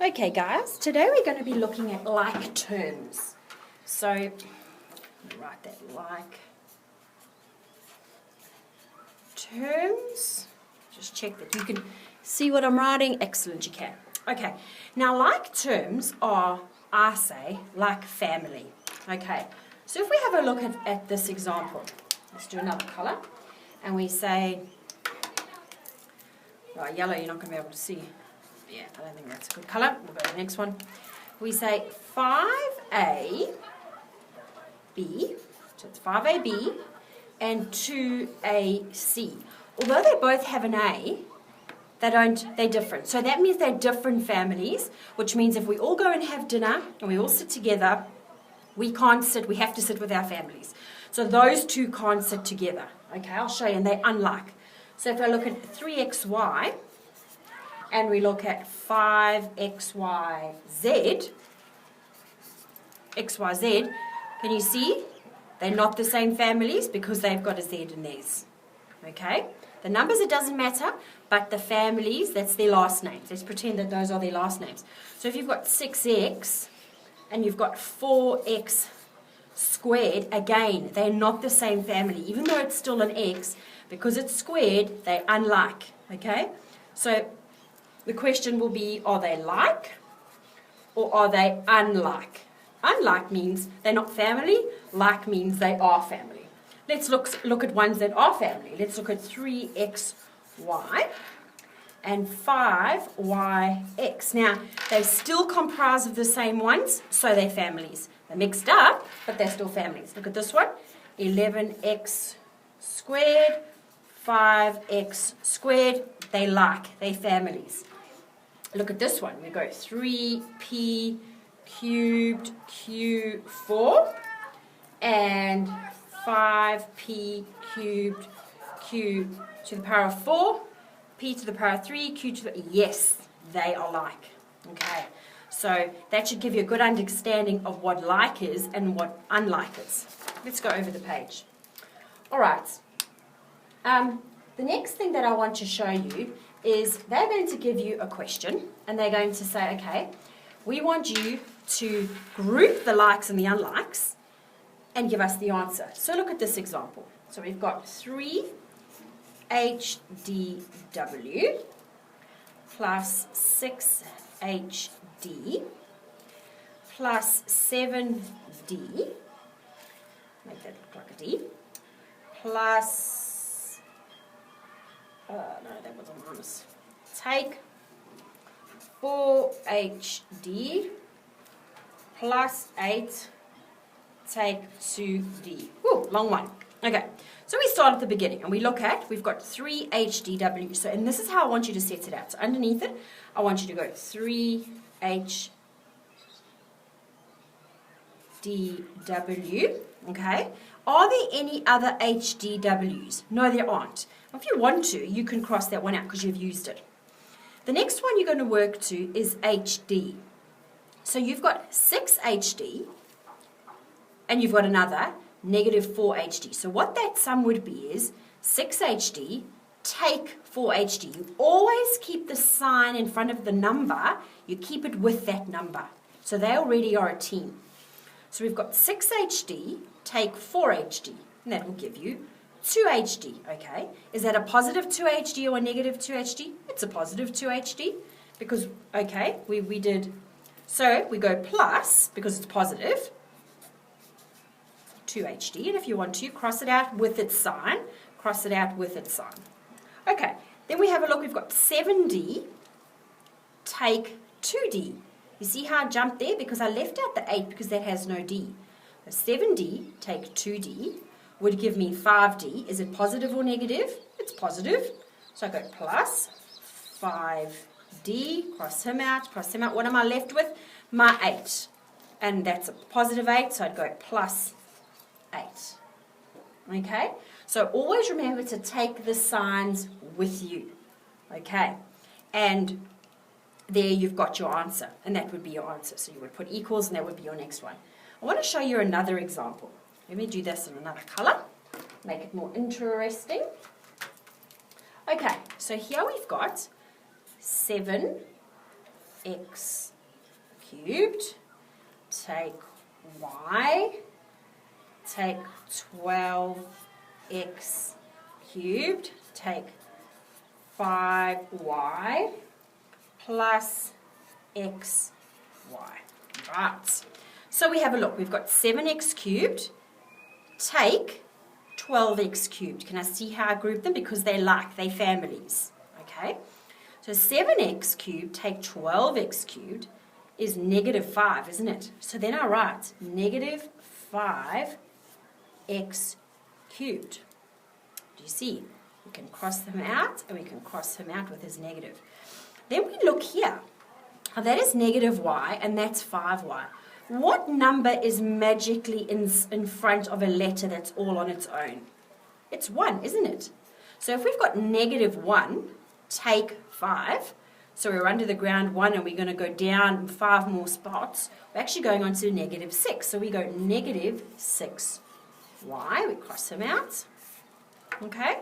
Okay guys, today we're going to be looking at like terms. So, let me write that like terms. Just check that you can see what I'm writing. Excellent, you can. Okay, now like terms are, I say, like family. Okay, so if we have a look at this example, let's do another colour, and we say, right, yellow you're not going to be able to see. Yeah, I don't think that's a good colour. We'll go to the next one. We say 5AB, so it's 5AB and 2AC. Although they both have an A, they're different. So that means they're different families, which means if we all go and have dinner and we all sit together, we can't sit, we have to sit with our families. So those two can't sit together. Okay, I'll show you, and they're unlike. So if I look at 3XY, and we look at 5XYZ, XYZ, can you see? They're not the same families because they've got a Z in theirs. Okay? The numbers, it doesn't matter, but the families, that's their last names. Let's pretend that those are their last names. So if you've got 6X and you've got 4X squared, again, they're not the same family. Even though it's still an X, because it's squared, they're unlike. Okay? So the question will be, are they like or are they unlike? Unlike means they're not family. Like means they are family. Let's look at ones that are family. Let's look at 3XY and 5YX. Now, they still comprise of the same ones, so they're families. They're mixed up, but they're still families. Look at this one. 11X squared, 5X squared. They like. They're families. Look at this one. We go 3P cubed Q4 and 5P cubed Q to the power of 4, P to the power of 3, Q to the... Yes, they are like. Okay, so that should give you a good understanding of what like is and what unlike is. Let's go over the page. All right. The next thing that I want to show you is they're going to give you a question, and they're going to say, okay, we want you to group the likes and the unlikes and give us the answer. So look at this example. So we've got 3HDW plus 6HD plus 7D, make that look like a D, plus... no, that was a minus. Take 4HD plus 8, take 2D. Woo, long one. Okay, so we start at the beginning and we look at, we've got 3HDW. So, and this is how I want you to set it out. So underneath it, I want you to go 3HDW. Okay, are there any other HDWs? No, there aren't. If you want to, you can cross that one out because you've used it. The next one you're going to work to is HD. So you've got 6HD and you've got another negative 4HD. So what that sum would be is 6HD take 4HD. You always keep the sign in front of the number. You keep it with that number. So they already are a team. So we've got 6HD take 4HD. And that will give you 2HD, okay? Is that a positive 2HD or a negative 2HD? It's a positive 2HD because, okay, we did, so we go plus because it's positive 2HD, and if you want to, cross it out with its sign, cross it out with its sign. Okay, then we have a look, we've got 7D take 2D. You see how I jumped there? Because I left out the 8 because that has no D. So 7D take 2D would give me 5D. Is it positive or negative? It's positive. So I go plus 5D, cross him out, cross him out. What am I left with? My 8. And that's a positive 8, so I'd go plus 8. Okay? So always remember to take the signs with you. Okay? And there you've got your answer. And that would be your answer. So you would put equals and that would be your next one. I want to show you another example. Let me do this in another colour, make it more interesting. Okay, so here we've got 7, x cubed, take y, take 12x cubed, take 5y plus xy. Right. So we have a look. We've got 7x cubed, take 12x cubed. Can I see how I group them? Because they're families. Okay. So 7x cubed, take 12x cubed, is negative 5, isn't it? So then I write negative 5x cubed. Do you see? We can cross them out, and we can cross them out with his negative. Then we look here. Now that is negative y, and that's 5y. What number is magically in front of a letter that's all on its own? It's 1, isn't it? So if we've got negative 1, take 5. So we're under the ground 1, and we're going to go down 5 more spots. We're actually going on to negative 6. So we go negative 6y. We cross them out. Okay?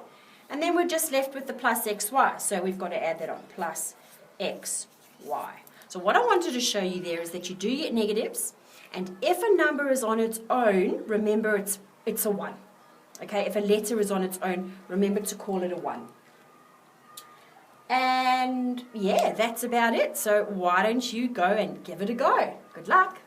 And then we're just left with the plus xy. So we've got to add that on, plus xy. So what I wanted to show you there is that you do get negatives, and if a number is on its own, remember it's a 1. Okay, if a letter is on its own, remember to call it a 1. And yeah, that's about it. So why don't you go and give it a go? Good luck.